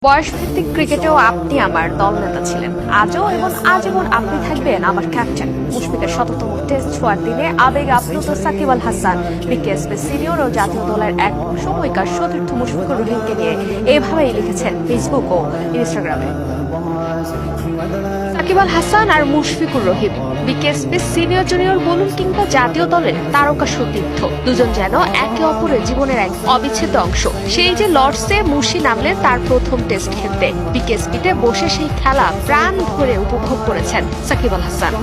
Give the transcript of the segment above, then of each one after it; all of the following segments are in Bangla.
বয়সভিত্তিক ক্রিকেটেও আপনি আমার দলনেতা ছিলেন, আজও এবং আজীবন আপনি থাকবেন আমার ক্যাপ্টেন। মুশফিকের ৭০তম টেস্ট ছোঁয়ার দিনে আবেগ আপ্লুত সাকিব আল হাসান বিকেএসপি সিনিয়র ও জাতীয় দলের এক সময়কার সতীর্থ মুশফিকুর রহিমকে নিয়ে এভাবেই লিখেছেন ফেসবুক ও ইনস্টাগ্রামে। সাকিব আল হাসান আর Mushfiqur Rahim BKSP senior junior বলুন কিংবা জাতীয় দলের তারকা সতীর্থ, দুজন যেন একে অপরের জীবনের এক অবিচ্ছেদ্য অংশ। সেই যে লর্ডসে মুশি নামলেন তার প্রথম টেস্ট খেলতে, বিকেএসপিতে বসে সেই খেলা প্রাণ ভরে উপভোগ করেছেন সাকিব আল হাসান।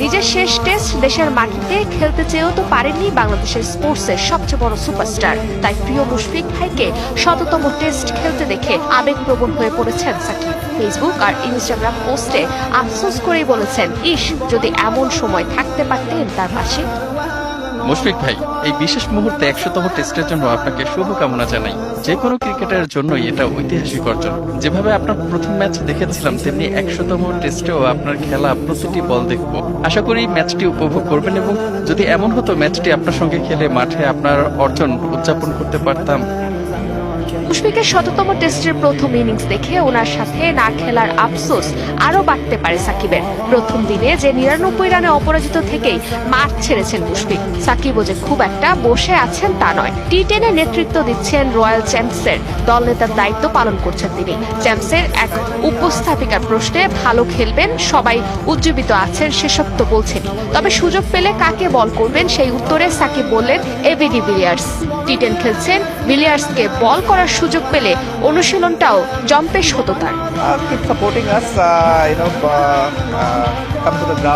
নিজের শেষ টেস্ট দেশের মাটিতে খেলতে চেয়েও তো পারেননি বাংলাদেশের স্পোর্টসের সবচেয়ে বড় সুপারস্টার। তাই প্রিয় মুশফিক ভাইকে ১০০তম টেস্ট খেলতে দেখে আবেগপ্রবণ হয়ে পড়েছেন সাকিব। ফেসবুক আর ইনস্টাগ্রাম পোস্টে আফসোস করেই বলেছেন, ইস, যদি এমন সময় থাকতে পারতেন তার পাশে। মুশফিক ভাই, এই বিশেষ মুহূর্তে ১০০তম টেস্টের জন্য আপনাকে শুভকামনা জানাই। যে কোনো ক্রিকেটারের জন্যই এটা ঐতিহাসিক অর্জন। যেভাবে আপনার প্রথম ম্যাচ দেখেছিলাম, তেমনি ১০০তম টেস্টেও আপনার খেলা প্রতিটি বল দেখব। আশা করি ম্যাচটি উপভোগ করবেন, এবং যদি এমন হতো ম্যাচটি আপনার সঙ্গে খেলে মাঠে আপনার অর্জন উদযাপন করতে পারতাম। মুশফিকের ১০০তম টেস্টের প্রথম ইনিংস দেখে ওনার সাথে না খেলার আফসোস আরো বাড়তে পারে সাকিবের। প্রথম দিনে যে ৯৯ রানে অপরাজিত থেকেই মাঠ ছেড়েছেন মুশফিক। সাকিবও যে খুব একটা বসে আছেন তা নয়, টি10-এ নেতৃত্ব দিচ্ছেন রয়্যাল চ্যাম্পসের দলনেতার দায়িত্ব পালন করছেন তিনি। চ্যাম্পসের এক উপস্থাপিকার প্রশ্নে ভালো খেলবেন, সবাই উজ্জীবিত আছেন সেসব তো বলছেনই, তবে সুযোগ পেলে কাকে বল করবেন সেই উত্তরে সাকিব বললেন এবি ডিভিলিয়ার্স। টি10 খেলছেন, ভিলিয়ার্সকে বল করার সুযোগ পেলে অনুশীলনটাও জম্পেশ হতো তার। Keep supporting us, come to the ground.